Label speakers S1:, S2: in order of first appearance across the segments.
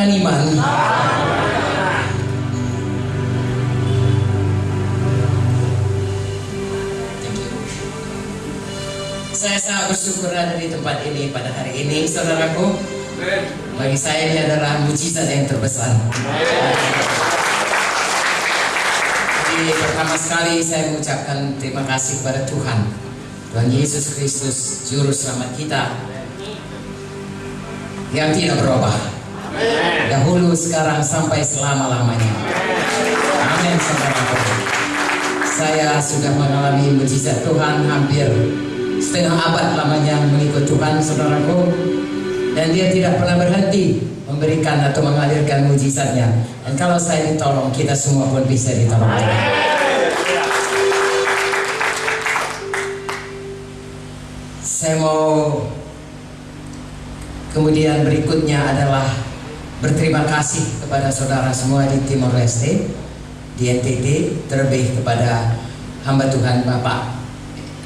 S1: kemenangan iman. Saya sangat bersyukur ada di tempat ini pada hari ini, saudaraku. Bagi saya ini adalah mujizat yang terbesar. Jadi pertama sekali saya mengucapkan terima kasih kepada Tuhan Yesus Kristus, Juru Selamat kita, yang tidak berubah, dahulu, sekarang, sampai selama-lamanya. Amin, saudaraku. Saya sudah mengalami mujizat Tuhan hampir setengah abad lamanya mengikut Tuhan, saudaraku, dan Dia tidak pernah berhenti memberikan atau mengalirkan mujizatnya. Dan kalau saya ditolong, kita semua pun bisa ditolong. Saya mau kemudian berikutnya adalah berterima kasih kepada saudara semua di Timor Leste, di NTT, terlebih kepada hamba Tuhan Bapak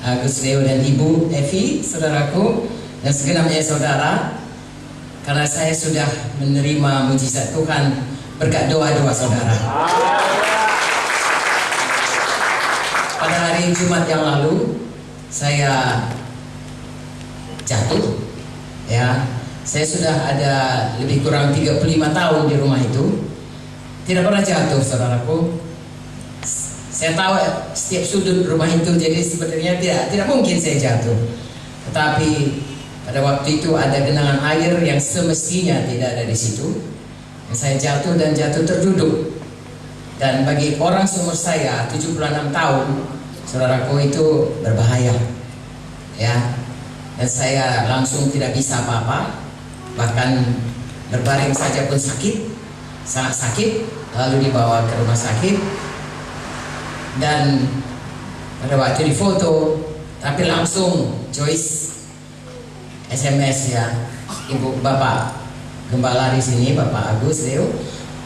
S1: Agus Leo dan Ibu Evi, saudaraku, dan segenapnya saudara, karena saya sudah menerima mujizat Tuhan berkat doa-doa saudara. Pada hari Jumat yang lalu saya jatuh, ya. Saya sudah ada lebih kurang 35 tahun di rumah itu, tidak pernah jatuh, saudaraku. Saya tahu setiap sudut rumah itu, jadi sebenarnya tidak mungkin saya jatuh. Tetapi pada waktu itu ada genangan air yang semestinya tidak ada di situ. Saya jatuh dan jatuh terduduk. Dan bagi orang seumur saya 76 tahun, saudaraku, itu berbahaya. Ya. Dan saya langsung tidak bisa apa-apa. Bahkan berbaring saja pun sakit, sangat sakit. Lalu dibawa ke rumah sakit. Dan pada waktu difoto, tapi langsung Joyce SMS, ya, Ibu Bapak Gembala di sini, Bapak Agus Leo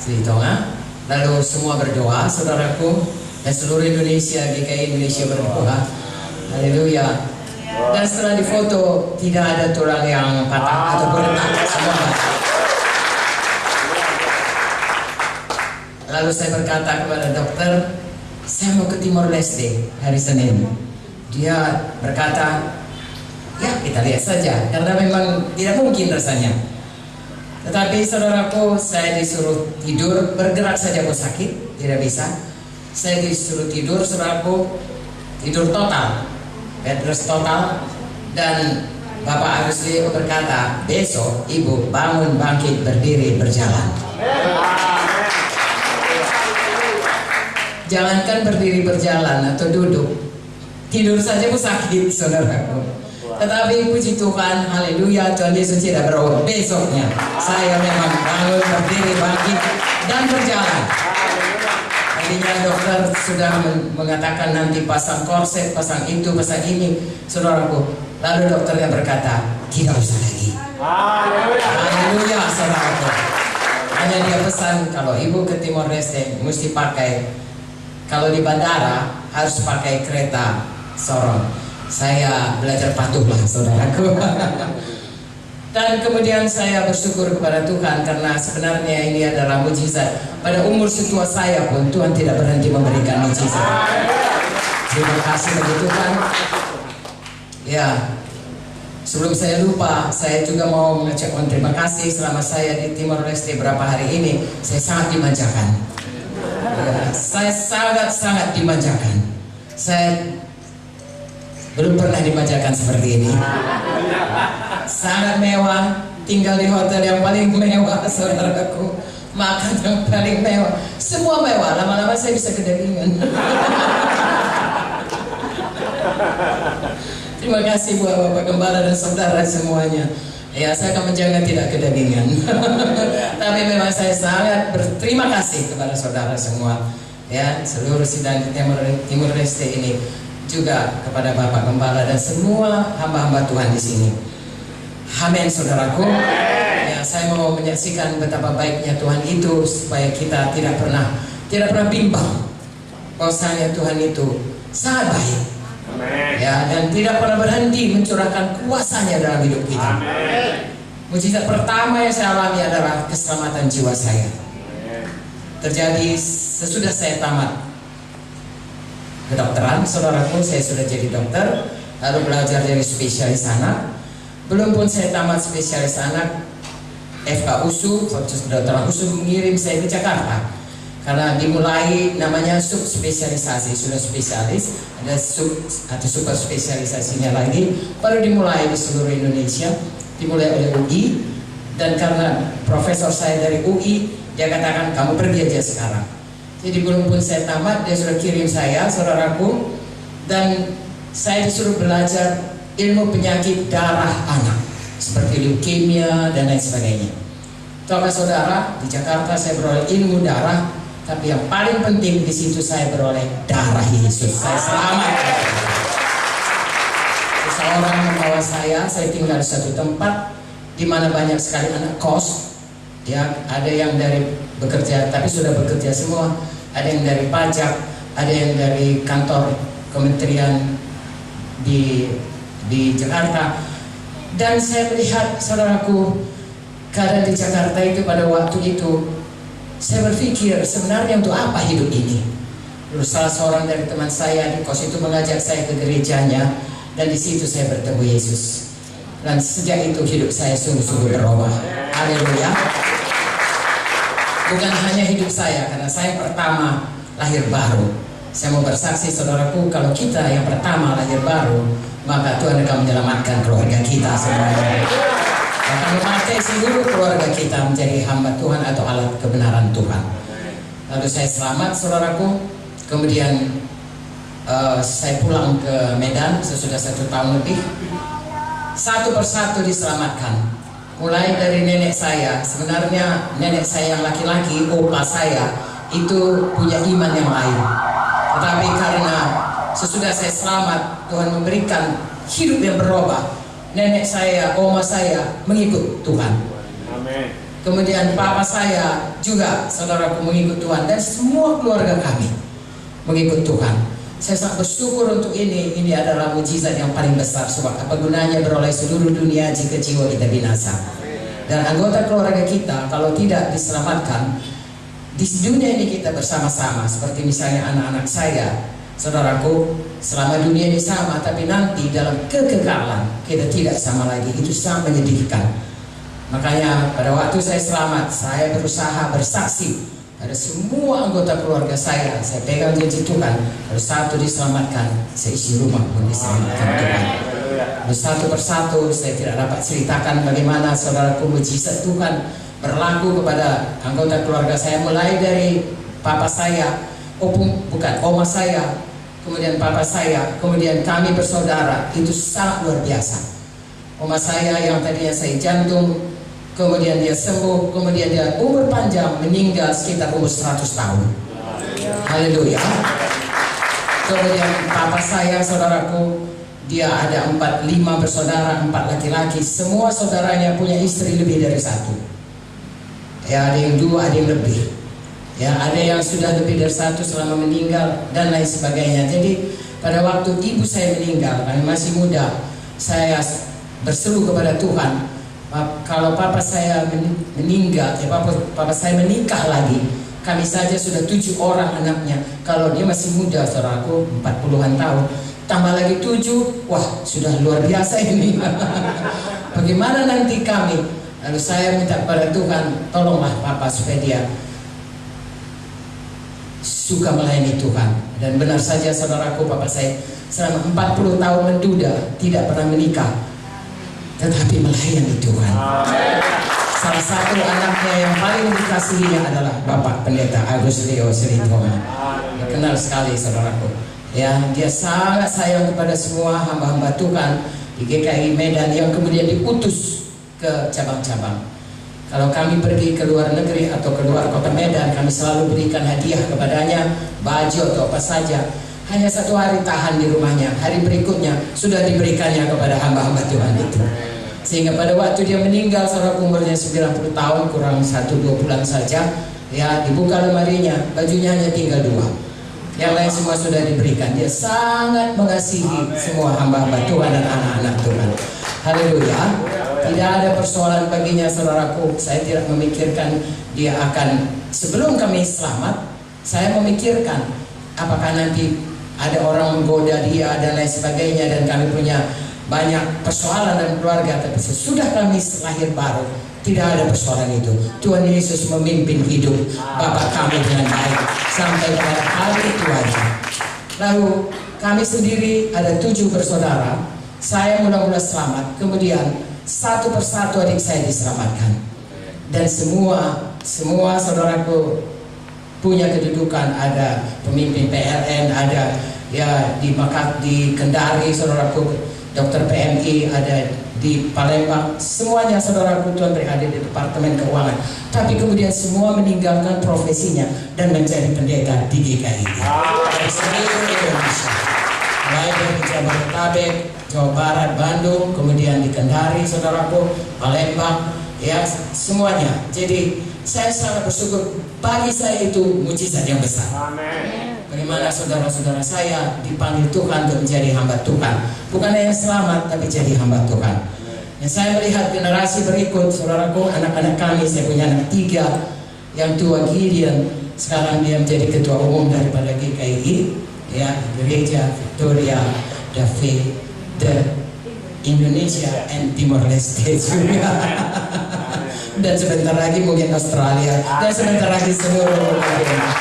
S1: Sri Tonga. Lalu semua berdoa, saudaraku, dan seluruh Indonesia, GKI Indonesia berdoa. Haleluya. Dan setelah difoto, tidak ada tulang yang patah atau retak, semua patah. Lalu saya berkata kepada dokter, saya mau ke Timor Leste hari Senin. Dia berkata, ya kita lihat saja, karena memang tidak mungkin rasanya. Tetapi saudaraku, saya disuruh tidur, bergerak saja pun sakit, tidak bisa. Saya disuruh tidur, saudaraku, tidur total, bed rest total. Dan Bapak Agus Leo berkata, besok Ibu bangun, bangkit, berdiri, berjalan. Jangankan berdiri, berjalan atau duduk, tidur saja pun sakit, saudaraku. Tetapi puji Tuhan, haleluya, Tuhan Yesus tidak berubah. Besoknya saya memang bangun, berdiri, bangkit, dan berjalan. Tadinya dokter sudah mengatakan nanti pasang korset, pasang itu, pasang ini, saudaraku. Lalu dokternya berkata, tidak usah lagi. Haleluya, saudaraku. Hanya dia pesan, kalau Ibu ke Timor Leste mesti pakai, kalau di bandara harus pakai kereta sorong. Saya belajar patuhlah, saudaraku. Dan kemudian saya bersyukur kepada Tuhan, karena sebenarnya ini adalah mujizat. Pada umur setua saya pun Tuhan tidak berhenti memberikan mujizat. Terima kasih bagi Tuhan. Ya, sebelum saya lupa, saya juga mau mengucapkan terima kasih. Selama saya di Timor Leste berapa hari ini, saya sangat dimanjakan. Ya, saya sangat dimanjakan. Saya belum pernah dimanjakan seperti ini. Sangat mewah, tinggal di hotel yang paling mewah, saudaraku. Makan yang paling mewah, semua mewah. Lama-lama saya bisa kedagingan. Terima kasih buat Bapak Gembala dan saudara semuanya. Ya, saya akan menjaga tidak kedagingan. Tapi memang saya sangat berterima kasih kepada saudara semua, ya, seluruh sidang di Timor Leste ini, juga kepada Bapak Gembala dan semua hamba-hamba Tuhan di sini. Amin, saudaraku. Ya, saya mau menyaksikan betapa baiknya Tuhan itu, supaya kita tidak pernah bimbang bahwasanya Tuhan itu sangat baik. Ya, dan tidak pernah berhenti mencurahkan kuasanya dalam hidup kita. Mujizat pertama yang saya alami adalah keselamatan jiwa saya. Terjadi sesudah saya tamat kedokteran, saudaraku, saya sudah jadi dokter, lalu belajar jadi spesialis anak. Belum pun saya tamat spesialis anak, FK USU, Fakultas Kedokteran USU mengirim saya ke Jakarta karena dimulai namanya subspesialisasi. Sudah spesialis, ada sub atau super spesialisasinya lagi, baru dimulai di seluruh Indonesia, dimulai oleh UI. Dan karena profesor saya dari UI, dia katakan kamu pergi aja sekarang. Jadi belum pun saya tamat, dia sudah kirim saya, saudaraku, dan saya disuruh belajar ilmu penyakit darah anak seperti leukemia dan lain sebagainya. Tahukah saudara, di Jakarta saya beroleh ilmu darah, tapi yang paling penting di situ saya beroleh darah Yesus. Saya selamat. Seseorang membawa saya tinggal di satu tempat di mana banyak sekali anak kos. Ya, ada yang dari bekerja, tapi sudah bekerja semua. Ada yang dari pajak, ada yang dari kantor kementerian di Jakarta. Dan saya melihat, saudaraku, keadaan di Jakarta itu pada waktu itu, saya berpikir sebenarnya untuk apa hidup ini. Lalu salah seorang dari teman saya di kos itu mengajak saya ke gerejanya, dan di situ saya bertemu Yesus. Dan sejak itu hidup saya sungguh-sungguh berubah. Haleluya. Bukan hanya hidup saya, karena saya pertama lahir baru. Saya mau bersaksi, saudaraku, kalau kita yang pertama lahir baru, maka Tuhan akan menyelamatkan keluarga kita semuanya. Akan memakai seluruh keluarga kita menjadi hamba Tuhan atau alat kebenaran Tuhan. Lalu saya selamat, saudaraku. Kemudian saya pulang ke Medan sesudah 1 tahun lebih. Satu persatu diselamatkan. Mulai dari nenek saya, sebenarnya nenek saya yang laki-laki, opa saya, itu punya iman yang lain. Tetapi karena sesudah saya selamat, Tuhan memberikan hidup yang berubah. Nenek saya, oma saya mengikut Tuhan. Amin. Kemudian papa saya juga, saudaraku, mengikut Tuhan. Dan semua keluarga kami mengikut Tuhan. Saya sangat bersyukur untuk ini. Ini adalah mujizat yang paling besar. Sebab apa gunanya beroleh seluruh dunia jika jiwa kita binasa. Dan anggota keluarga kita kalau tidak diselamatkan, di dunia ini kita bersama-sama. Seperti misalnya anak-anak saya, saudaraku, selama dunia ini sama, tapi nanti dalam kekekalan kita tidak sama lagi. Itu sangat menyedihkan. Makanya pada waktu saya selamat, saya berusaha bersaksi pada semua anggota keluarga saya pegang janji Tuhan. Kalau satu diselamatkan, seisi rumah pun diselamatkan Tuhan. Lalu satu persatu saya tidak dapat ceritakan bagaimana, saudaraku, mujizat Tuhan berlaku kepada anggota keluarga saya. Mulai dari papa saya, oma saya, kemudian papa saya, kemudian kami bersaudara. Itu sangat luar biasa. Oma saya yang tadinya saya jantung, kemudian dia sembuh, kemudian dia umur panjang, meninggal sekitar umur 100 tahun. Haleluya. Kemudian papa saya, saudaraku, dia ada 5 bersaudara, 4 laki-laki. Semua saudaranya punya istri lebih dari 1. Ya, ada yang 2, ada yang lebih. Ya, ada yang sudah lebih dari 1 selama meninggal dan lain sebagainya. Jadi pada waktu ibu saya meninggal, kami masih muda, saya berseru kepada Tuhan. Kalau papa saya meninggal, papa saya menikah lagi, kami saja sudah 7 orang anaknya. Kalau dia masih muda, saudaraku, 40-an tahun, tambah lagi 7, wah sudah luar biasa ini. Bagaimana nanti kami? Lalu saya minta kepada Tuhan, tolonglah papa supaya dia suka melayani Tuhan. Dan benar saja, saudaraku, papa saya selama 40 tahun menduda, tidak pernah menikah, tetapi melayani Tuhan. Salah satu anaknya yang paling dikasihinya adalah Bapak Pendeta Agus Leo Sritoma. Kenal sekali, saudaraku. Ya, dia sangat sayang kepada semua hamba-hamba Tuhan di GKI Medan yang kemudian diutus ke cabang-cabang. Kalau kami pergi ke luar negeri atau ke luar kota Medan, kami selalu berikan hadiah kepadanya, baju atau apa saja. Hanya 1 hari tahan di rumahnya, hari berikutnya sudah diberikannya kepada hamba-hamba Tuhan itu. Sehingga pada waktu dia meninggal, saudara, umurnya 90 tahun, kurang 1-2 bulan saja, ya, dibuka lemarinya, bajunya hanya tinggal 2. Yang lain semua sudah diberikan. Dia sangat mengasihi semua hamba-hamba Tuhan dan anak-anak Tuhan. Haleluya. Tidak ada persoalan baginya, saudaraku. Saya tidak memikirkan dia akan, sebelum kami selamat, saya memikirkan apakah nanti ada orang menggoda dia dan lain sebagainya, dan kami punya banyak persoalan dalam keluarga. Tapi sesudah kami lahir baru, tidak ada persoalan itu. Tuhan Yesus memimpin hidup Bapak kami dengan baik sampai pada hari tuanya. Lalu kami sendiri ada 7 bersaudara. Saya mula-mula selamat, kemudian satu persatu adik saya diselamatkan, dan semua saudaraku punya kedudukan. Ada pemimpin PLN, ada ya di Kendari saudaraku, dokter PMI, ada di Palembang, semuanya saudaraku Tuhan beri, ada di Departemen Keuangan. Tapi kemudian semua meninggalkan profesinya dan menjadi pendeta di GKI dari seluruh Indonesia, mulai dari Jabodetabek, Jawa Barat, Bandung, kemudian di Kendari saudaraku, Palembang, ya semuanya. Jadi saya sangat bersyukur. Bagi saya itu mujizat yang besar. Amin. Bagaimana saudara-saudara saya dipanggil Tuhan untuk menjadi hamba Tuhan, bukan hanya selamat tapi jadi hamba Tuhan. Dan saya melihat generasi berikut, saudaraku, anak-anak kami. Saya punya anak 3, yang tua Gideon, sekarang dia menjadi ketua umum daripada GKI, ya, Gereja Victoria David de Indonesia and Timor Leste juga. Dan sebentar lagi mungkin Australia, dan sebentar lagi seluruh dunia.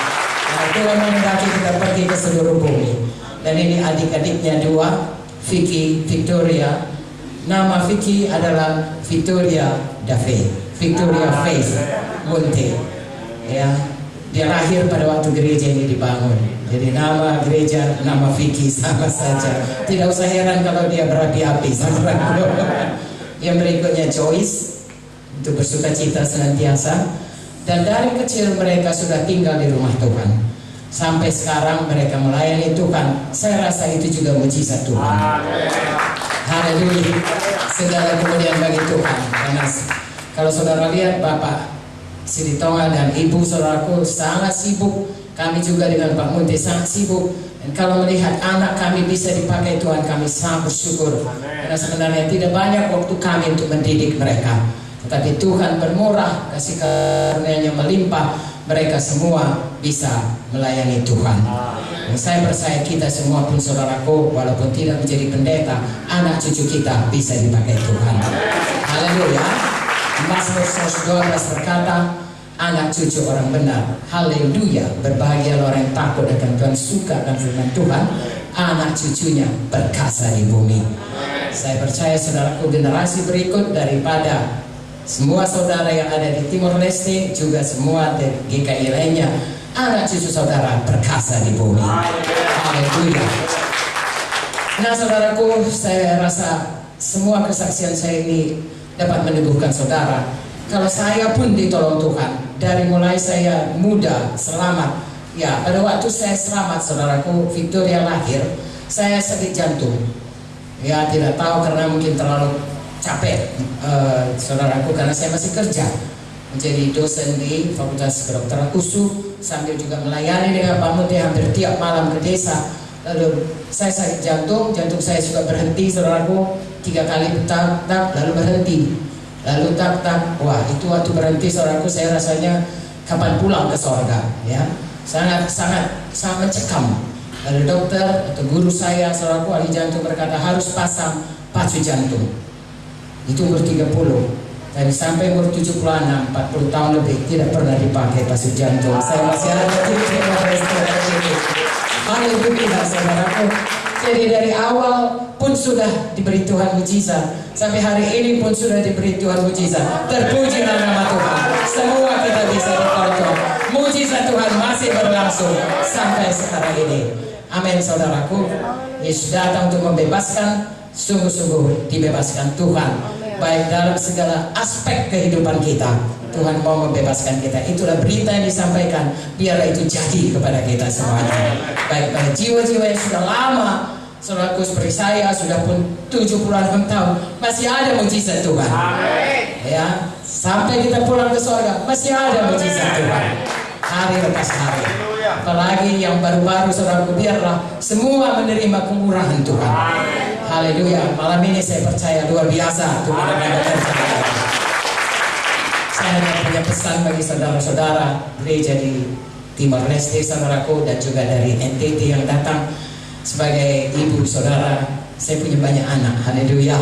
S1: Tuhan menghendaki kita pergi ke seluruh bumi. Dan ini adik-adiknya 2, Vicky, Victoria. Nama Vicky adalah Victoria David, Victoria Faith Monte. Ya, dia lahir pada waktu gereja ini dibangun. Jadi nama gereja, nama Vicky sama saja. Tidak usah heran kalau dia berapi-api. Yang berikutnya Joyce, untuk bersuka cita senantiasa. Dan dari kecil mereka sudah tinggal di rumah Tuhan. Sampai sekarang mereka melayani Tuhan. Saya rasa itu juga mujizat Tuhan. Haleluya. Segala kemuliaan bagi Tuhan. Karena kalau saudara lihat Bapak Silitonga dan Ibu saudaraku sangat sibuk. Kami juga dengan Pak Munte sangat sibuk. Dan kalau melihat anak kami bisa dipakai Tuhan, kami sangat bersyukur. Karena sebenarnya tidak banyak waktu kami untuk mendidik mereka. Tetapi Tuhan bermurah, kasih karunia-Nya melimpah, mereka semua bisa melayani Tuhan. Dan saya percaya kita semua pun saudaraku, walaupun tidak menjadi pendeta, anak cucu kita bisa dipakai Tuhan. Haleluya. Mazmur 112 berkata, anak cucu orang benar, haleluya, berbahagia orang yang takut akan Tuhan, suka akan firman Tuhan, anak cucunya berkasa di bumi. Saya percaya saudaraku, generasi berikut daripada semua saudara yang ada di Timor Leste, juga semua dari GKI lainnya, anak cucu saudara berkasa di bumi. Haleluya. Nah saudaraku, saya rasa semua kesaksian saya ini dapat meneguhkan saudara. Kalau saya pun ditolong Tuhan, dari mulai saya muda, selamat. Ya, pada waktu saya selamat saudaraku, Victoria lahir, saya sakit jantung. Ya, tidak tahu karena mungkin terlalu capek saudaraku, karena saya masih kerja menjadi dosen di Fakultas Kedokteran USU, sambil juga melayani dengan Pak Munte hampir tiap malam ke desa. Lalu saya sakit jantung saya suka berhenti saudaraku, 3 kali tak lalu berhenti, lalu tak. Wah, itu waktu berhenti saudaraku, saya rasanya kapan pulang ke sorga, ya, sangat mencekam. Lalu dokter atau guru saya saudaraku ahli jantung berkata harus pasang pacu jantung. Itu umur 30, tapi sampai umur 76, 40 tahun lebih tidak pernah dipakai pacu jantung. Saya masih ada di haleluya saudaraku. Jadi dari awal pun sudah diberi Tuhan mujizat, sampai hari ini pun sudah diberi Tuhan mujizat. Terpujilah nama Tuhan. Semua kita bisa ditonton. Mujizat Tuhan masih berlangsung sampai sekarang ini. Amin saudaraku. Yesus datang untuk membebaskan, sungguh-sungguh dibebaskan Tuhan. Baik dalam segala aspek kehidupan kita, Tuhan mau membebaskan kita. Itulah berita yang disampaikan. Biarlah itu jadi kepada kita semuanya. Baik pada jiwa-jiwa yang sudah lama, saudaraku seperti saya, sudah pun 76 tahun, masih ada mujizat Tuhan. Ya, sampai kita pulang ke surga masih ada mujizat Tuhan. Hari lepas hari. Apalagi yang baru-baru saudaraku, biarlah semua menerima kemurahan Tuhan. Haleluya. Malam ini saya percaya luar biasa Tuhan akan bekerja. Saya hanya punya pesan bagi saudara-saudara gereja di Timor Leste, saudaraku, dan juga dari NTT yang datang sebagai ibu saudara. Saya punya banyak anak. Haleluya.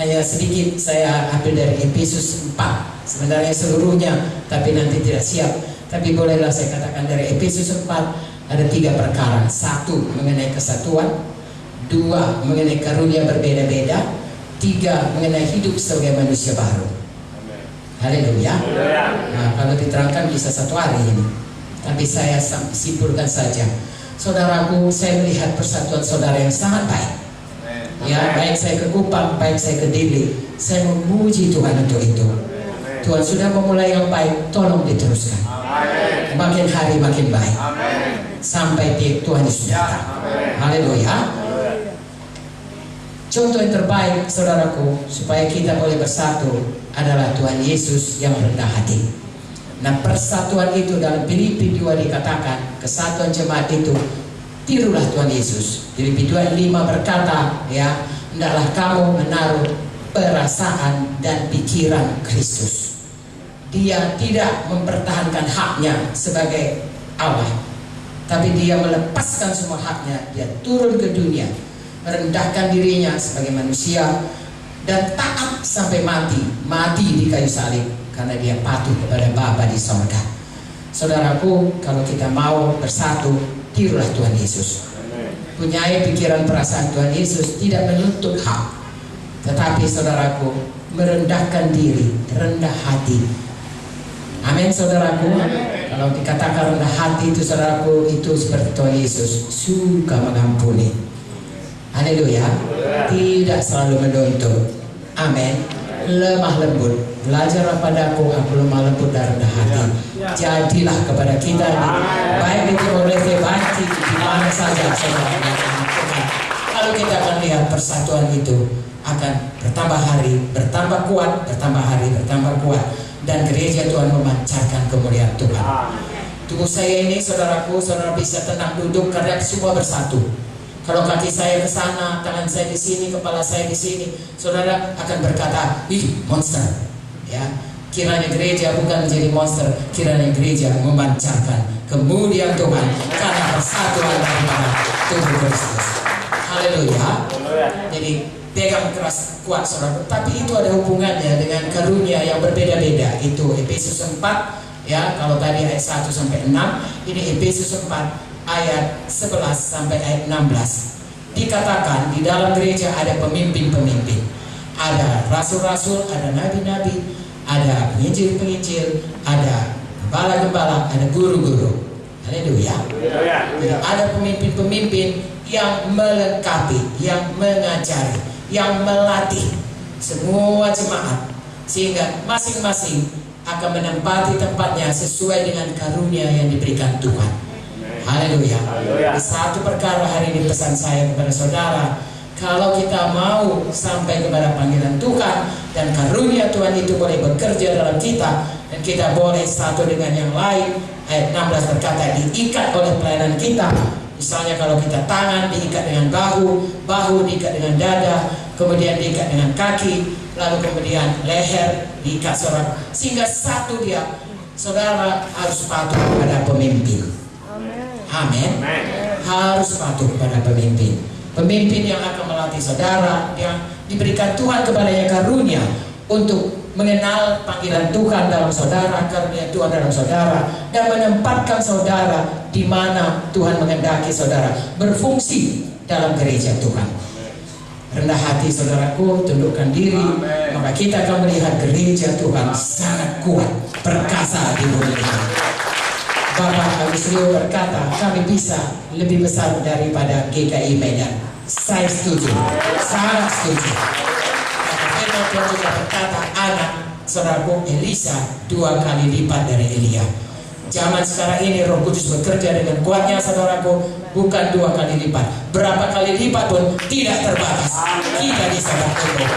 S1: Hanya sedikit saya ambil dari Efesus 4. Sebenarnya seluruhnya, tapi nanti tidak siap. Tapi bolehlah saya katakan dari Efesus 4 ada 3 perkara. 1 mengenai kesatuan, 2 mengenai karunia berbeda-beda, 3 mengenai hidup sebagai manusia baru. Haleluya. Nah, kalau diterangkan bisa 1 hari ini, tapi saya simpulkan saja. Saudaraku, saya melihat persatuan saudara yang sangat baik. Ya, baik saya ke Kupang, baik saya ke Dili, saya memuji Tuhan untuk itu. Tuhan sudah memulai yang baik, tolong diteruskan. Makin hari makin baik. Sampai Tuhan Yesus datang. Haleluya. Contoh yang terbaik, saudaraku, supaya kita boleh bersatu adalah Tuhan Yesus yang rendah hati. Nah, persatuan itu dalam Filipi 2 dikatakan, kesatuan jemaat itu tirulah Tuhan Yesus. Filipi 2:5 berkata, ya, hendaklah kamu menaruh perasaan dan pikiran Kristus. Dia tidak mempertahankan haknya sebagai Allah, tapi dia melepaskan semua haknya. Dia turun ke dunia, merendahkan dirinya sebagai manusia, dan taat sampai mati di kayu salib, karena dia patuh kepada Bapa di sorga. Saudaraku, kalau kita mau bersatu, tirulah Tuhan Yesus. Punyai pikiran perasaan Tuhan Yesus, tidak menuntut hak, tetapi saudaraku, merendahkan diri, rendah hati. Amin, saudaraku. Kalau dikatakan rendah hati itu, saudaraku, itu seperti Tuhan Yesus, suka mengampuni. Haleluya. Tidak selalu menuntut. Amin. Lemah lembut. Belajarlah padaku, aku lemah lembut dan rendah hati. Jadilah kepada kita, baik di Timor Leste, baik di mana saja, saudara. Kalau kita akan lihat persatuan itu akan bertambah hari, bertambah kuat, bertambah hari, bertambah kuat, dan gereja Tuhan memancarkan kemuliaan Tuhan. Tubuh saya ini, saudaraku, saudara bisa tenang duduk karena semua bersatu. Kalau kaki saya ke sana, tangan saya di sini, kepala saya di sini, saudara akan berkata, ih, monster. Ya, kiranya gereja bukan menjadi monster, kiranya gereja memancarkan kemuliaan Tuhan karena persatuan daripada tubuh Kristus. Haleluya. Jadi pegang keras kuat, saudara. Tapi itu ada hubungannya dengan karunia yang berbeda-beda. Itu Efesus 4, ya. Kalau tadi ayat 1 sampai 6, ini Efesus 4 ayat 11 sampai ayat 16. Dikatakan di dalam gereja ada pemimpin-pemimpin, ada rasul-rasul, ada nabi-nabi, ada penginjil-penginjil, ada gembala-gembala, ada guru-guru. Haleluya. Jadi ada pemimpin-pemimpin yang melengkapi, yang mengajari, yang melatih semua jemaat, sehingga masing-masing akan menempati tempatnya sesuai dengan karunia yang diberikan Tuhan. Haleluya. Satu perkara hari ini pesan saya kepada saudara, kalau kita mau sampai kepada panggilan Tuhan dan karunia Tuhan itu boleh bekerja dalam kita, dan kita boleh satu dengan yang lain. Ayat 16 berkata, diikat oleh pelayanan kita. Misalnya kalau kita tangan diikat dengan bahu, bahu diikat dengan dada, kemudian diikat dengan kaki, lalu kemudian leher diikat saudara, sehingga satu dia. Saudara harus patuh kepada pemimpin. Amin. Harus patuh kepada pemimpin. Pemimpin yang akan melatih saudara, yang diberikan Tuhan kepadanya karunia untuk mengenal panggilan Tuhan dalam saudara, karunia Tuhan dalam saudara, dan menempatkan saudara di mana Tuhan menghendaki saudara berfungsi dalam gereja Tuhan. Rendah hati, saudaraku, tundukkan diri. Maka kita akan melihat gereja Tuhan sangat kuat, perkasa di bumi ini. Bapak Agus Rio berkata, kami bisa lebih besar daripada GKI Medan. Saya setuju, sangat setuju. Firman Tuhan juga berkata, anak saudaraku Elisa 2 kali lipat dari Elia. Zaman sekarang ini Roh Kudus bekerja dengan kuatnya, saudaraku, bukan 2 kali lipat, berapa kali lipat pun tidak terbatas. Kita bisa bertumbuh.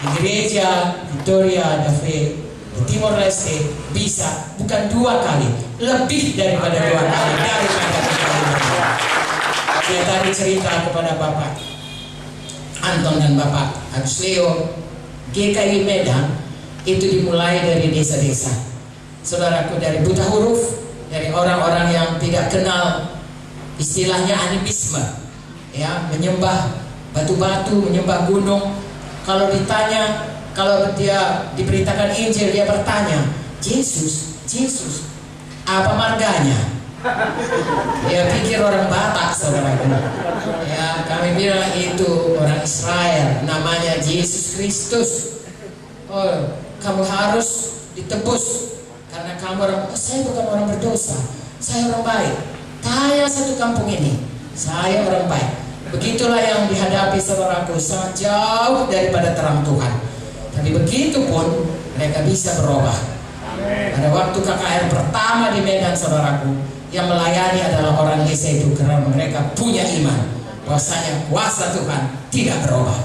S1: Di gereja Victoria David di Timor Leste bisa bukan 2 kali, lebih daripada 2 kali daripada 3 kali. Saya tadi cerita kepada Bapak Anton dan Bapak Agus Leo, GKI Medan itu dimulai dari desa-desa. Saudaraku, dari buta huruf, dari orang-orang yang tidak kenal istilahnya animisme, ya, menyembah batu-batu, menyembah gunung. Kalau ditanya, kalau dia diberitakan Injil, dia bertanya, Yesus, apa marganya? Dia pikir orang Batak, saudaraku. Ya, kami bilang itu orang Israel, namanya Yesus Kristus. Oh, kamu harus ditebus karena kamu orang. Oh, saya bukan orang berdosa, saya orang baik. Kaya satu kampung ini, saya orang baik. Begitulah yang dihadapi saudaraku, sangat jauh daripada terang Tuhan. Tapi begitu pun mereka bisa berubah. Pada waktu KKR pertama di Medan, saudaraku, yang melayani adalah orang desa itu karena mereka punya iman bahwasanya kuasa Tuhan tidak berubah.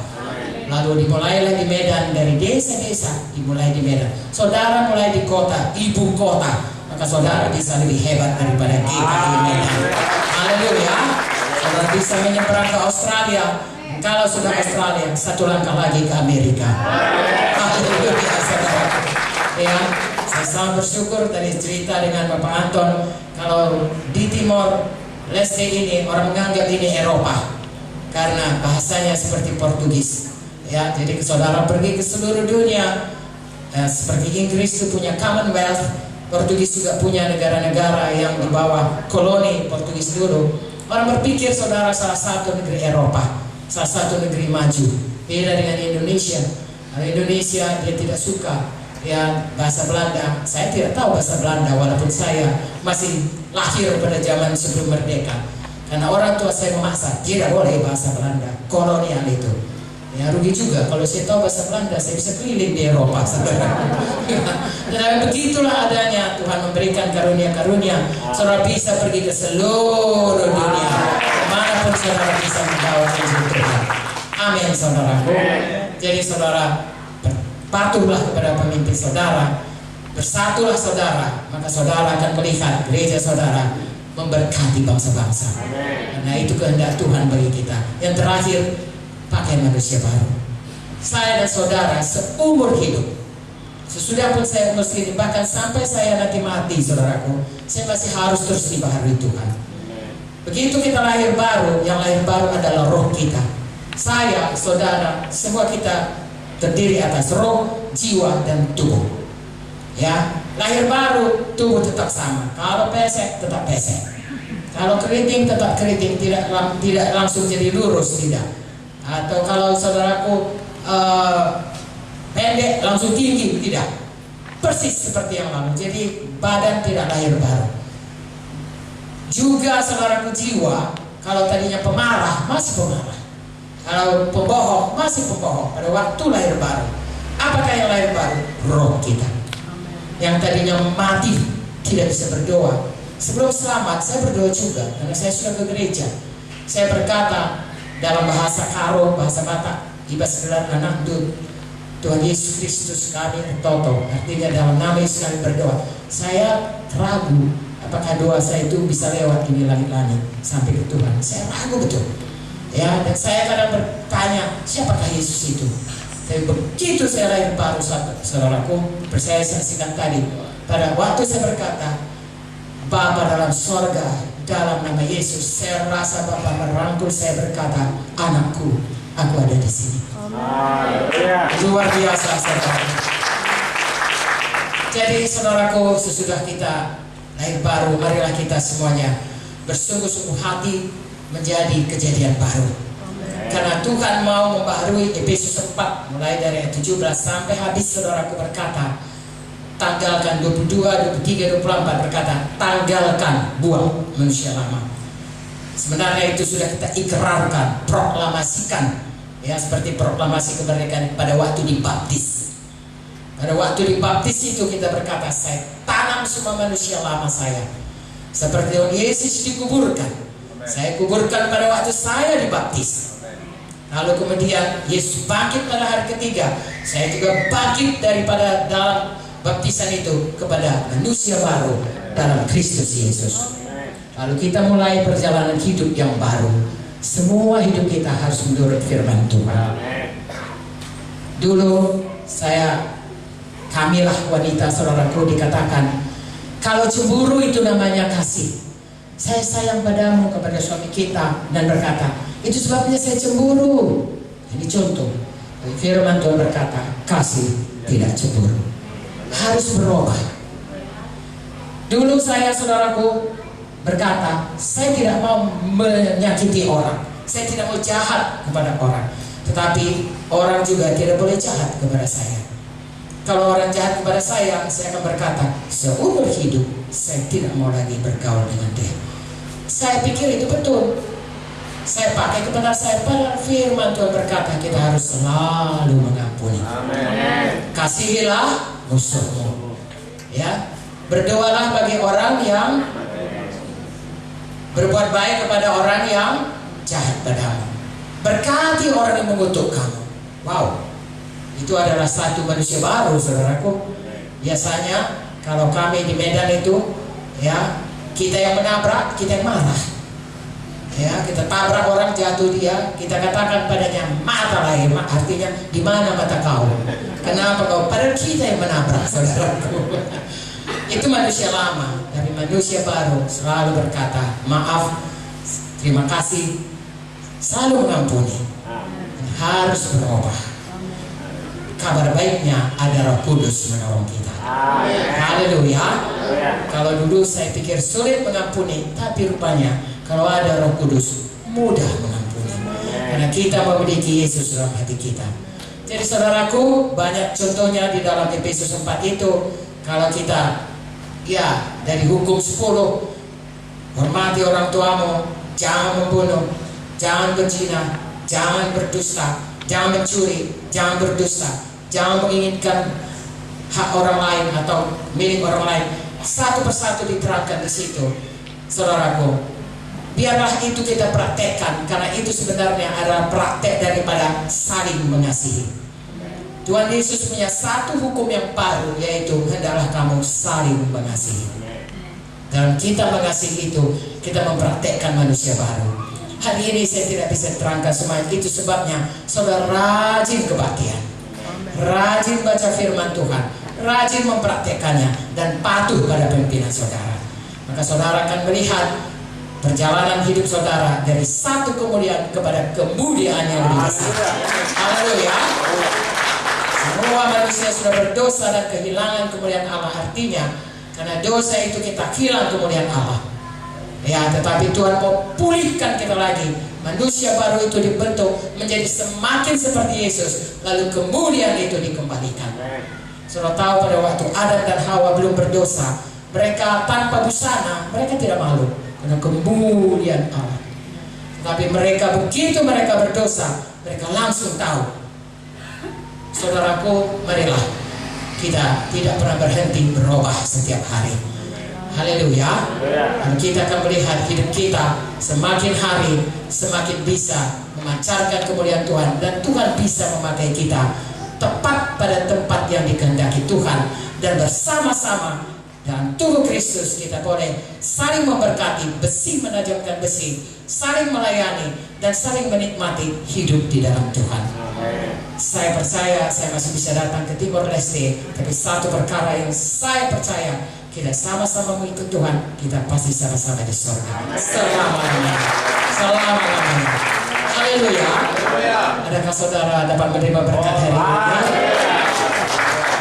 S1: Lalu dimulailah di Medan, dari desa-desa dimulai di Medan. Saudara mulai di kota, ibu kota, maka saudara bisa lebih hebat daripada GKI Medan. Haleluya. Saudara bisa menyeberang ke Australia. Kalau sudah Australia, satu langkah lagi ke Amerika. Haleluya, saudara. Ya, saya sangat bersyukur tadi cerita dengan Bapak Anton. Kalau di Timor Leste ini orang menganggap ini Eropa karena bahasanya seperti Portugis. Ya, jadi saudara pergi ke seluruh dunia, seperti Inggris itu punya Commonwealth, Portugis juga punya negara-negara yang di bawah koloni Portugis dulu. Orang berpikir saudara salah satu negeri Eropa, salah satu negeri maju. Beda dengan Indonesia. Indonesia dia tidak suka ya bahasa Belanda. Saya tidak tahu bahasa Belanda walaupun saya masih lahir pada zaman sebelum merdeka. Karena orang tua saya memaksa, tidak boleh bahasa Belanda, kolonial itu. Ya rugi juga kalau saya tahu bahasa Belanda, saya bisa keliling di Eropa, saudara. Dan begitulah adanya Tuhan memberikan karunia-karunia. Saudara bisa pergi ke seluruh dunia, kemanapun saudara bisa membawa Injil Tuhan. Amin, saudaraku. Jadi saudara, patuhlah kepada pemimpin saudara, bersatulah saudara, maka saudara akan melihat gereja saudara memberkati bangsa-bangsa. Karena itu kehendak Tuhan bagi kita. Yang terakhir, pakai manusia baru. Saya dan saudara seumur hidup, sesudah pun saya muslim, bahkan sampai saya nanti mati, saudaraku, saya masih harus terus dibaharui Tuhan. Begitu kita lahir baru, yang lahir baru adalah roh kita. Saya, saudara, semua kita terdiri atas roh, jiwa, dan tubuh. Ya, lahir baru, tubuh tetap sama. Kalau pesek, tetap pesek. Kalau keriting, tetap keriting. Tidak langsung jadi lurus, tidak. Atau kalau saudaraku pendek, langsung tinggi, tidak. Persis seperti yang lalu. Jadi badan tidak lahir baru. Juga saudaraku jiwa, kalau tadinya pemarah, masih pemarah. Kalau pembohong, masih pembohong pada waktu lahir baru. Apakah yang lahir baru? Roh kita. Yang tadinya mati, tidak bisa berdoa. Sebelum selamat, saya berdoa juga, karena saya sudah ke gereja. Saya berkata dalam bahasa Karo, bahasa Batak, Iba segelar anak Tuhan Yesus Kristus kami toto. Artinya dalam nama Yesus kami berdoa. Saya ragu, apakah doa saya itu bisa lewat ini langit-langit sampai ke Tuhan. Saya ragu betul. Ya, dan saya kadang bertanya, siapakah Yesus itu? Tapi begitu saya lahir baru, saudaraku, saya saksikan tadi, pada waktu saya berkata, Bapa dalam sorga, dalam nama Yesus, saya rasa Bapa merangkul saya berkata, anakku, aku ada di sini. Luar biasa, saudara. Jadi, saudaraku, sesudah kita lahir baru, marilah kita semuanya bersungguh-sungguh hati menjadi kejadian baru. Karena Tuhan mau membaharui. Efesus 4 mulai dari ayat 17 sampai habis, saudaraku berkata, tanggalkan 22, 23, 24 berkata, tanggalkan, buang manusia lama. Sebenarnya itu sudah kita ikrarkan, proklamasikan, ya, seperti proklamasi kemerdekaan pada waktu dibaptis. Pada waktu dibaptis itu kita berkata, saya tanam semua manusia lama saya, seperti Yesus dikuburkan. Saya kuburkan pada waktu saya dibaptis. Lalu kemudian Yesus bangkit pada hari ketiga. Saya juga bangkit daripada dalam baptisan itu kepada manusia baru dalam Kristus Yesus. Lalu kita mulai perjalanan hidup yang baru. Semua hidup kita harus menurut firman Tuhan. Dulu kamilah wanita saudaraku dikatakan, kalau cemburu itu namanya kasih. Saya sayang padamu kepada suami kita dan berkata, itu sebabnya saya cemburu. Ini contoh. Firman Tuhan berkata, kasih tidak cemburu. Harus berubah. Dulu saudaraku berkata, saya tidak mau menyakiti orang, saya tidak mau jahat kepada orang, tetapi orang juga tidak boleh jahat kepada saya. Kalau orang jahat kepada saya akan berkata, seumur hidup saya tidak mau lagi bergaul dengan dia. Saya pikir itu betul. Saya pakai kepada saya, pada firman Tuhan berkata kita harus selalu mengampuni. Amen. Kasihilah musuhmu. Ya, berdoalah bagi orang yang berbuat baik kepada orang yang jahat padamu. Berkati orang yang mengutuk kamu. Wow, itu adalah satu manusia baru, saudaraku. Biasanya kalau kami di Medan itu, ya, kita yang menabrak, kita yang marah. Ya, kita tabrak orang, jatuh dia, kita katakan padanya, mata lahir, artinya di mana mata kau? Kenapa kau? Padahal kita yang menabrak, saudaraku. Itu manusia lama, tapi manusia baru selalu berkata maaf, terima kasih, selalu mengampuni. Harus berubah. Kabar baiknya ada Roh Kudus menolong kita. Haleluya. Kalau dulu saya pikir sulit mengampuni, tapi rupanya kalau ada Roh Kudus mudah mengampuni, karena kita memiliki Yesus dalam hati kita. Jadi saudaraku, banyak contohnya di dalam Efesus 4 itu. Kalau kita, ya, dari hukum 10, hormati orang tuamu, jangan membunuh, jangan berzina, jangan berdusta, jangan mencuri, jangan berdusta, jangan menginginkan hak orang lain atau milik orang lain. Satu persatu diterangkan di situ, saudaraku. Biarlah itu kita praktekkan, karena itu sebenarnya adalah praktek daripada saling mengasihi. Tuhan Yesus punya satu hukum yang baru, yaitu hendaklah kamu saling mengasihi. Dalam kita mengasihi itu, kita mempraktekkan manusia baru. Hari ini saya tidak bisa terangkan semua itu, sebabnya saudara rajin kebaktian, rajin baca firman Tuhan, rajin mempraktekkannya, dan patuh pada pimpinan saudara. Maka saudara akan melihat perjalanan hidup saudara dari satu kemuliaan kepada kemuliaan yang lebih besar. Haleluya. Semua manusia sudah berdosa dan kehilangan kemuliaan Allah. Artinya karena dosa itu kita hilang kemuliaan Allah. Ya, tetapi Tuhan mau pulihkan kita lagi. Manusia baru itu dibentuk menjadi semakin seperti Yesus, lalu kemuliaan itu dikembalikan. Saudara tahu pada waktu Adam dan Hawa belum berdosa, mereka tanpa busana, mereka tidak malu karena kemuliaan Allah. Tetapi begitu mereka berdosa, mereka langsung tahu. Saudaraku, marilah kita tidak pernah berhenti berubah setiap hari. Haleluya. Dan kita akan melihat hidup kita semakin hari semakin bisa memancarkan kemuliaan Tuhan, dan Tuhan bisa memakai kita tepat pada tempat yang dikehendaki Tuhan, dan bersama-sama dalam tubuh Kristus kita boleh saling memberkati, besi menajamkan besi, saling melayani, dan saling menikmati hidup di dalam Tuhan. Saya percaya saya masih bisa datang ke Timor Leste, tapi satu perkara yang saya percaya, kita sama-sama mengikut Tuhan, kita pasti sama-sama di surga selama-lamanya. Selama-lamanya. Haleluya. Adakah saudara dapat menerima berkat hari ini?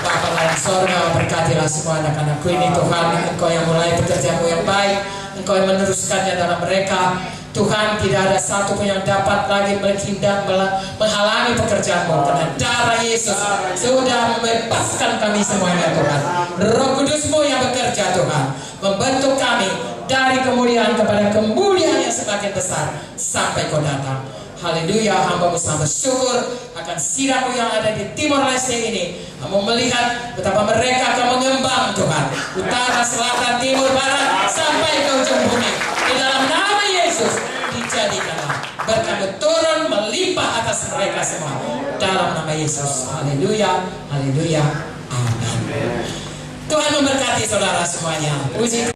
S1: Bapa dalam surga, berkatilah semua anak-anakku ini Tuhan. Engkau yang mulai pekerjaanmu yang baik, Engkau yang meneruskannya dalam mereka. Tuhan, tidak ada satu pun yang dapat lagi menghalangi pekerjaan-Mu, karena darah Yesus sudah membebaskan kami semuanya Tuhan. Roh Kudus-Mu yang bekerja Tuhan, membentuk kami dari kemuliaan kepada kemuliaan yang semakin besar sampai Kau datang. Haleluya. Hamba-Mu sangat bersyukur akan sidang-Mu yang ada di Timor Leste ini. Kamu melihat betapa mereka akan mengembang Tuhan, utara, selatan, timur, barat, sampai ke ujung bumi. Di dalam nama Yesus dijadikanlah berkat turun melimpah atas mereka semua dalam nama Yesus. Haleluya, haleluya, amin. Tuhan memberkati saudara semuanya. Puji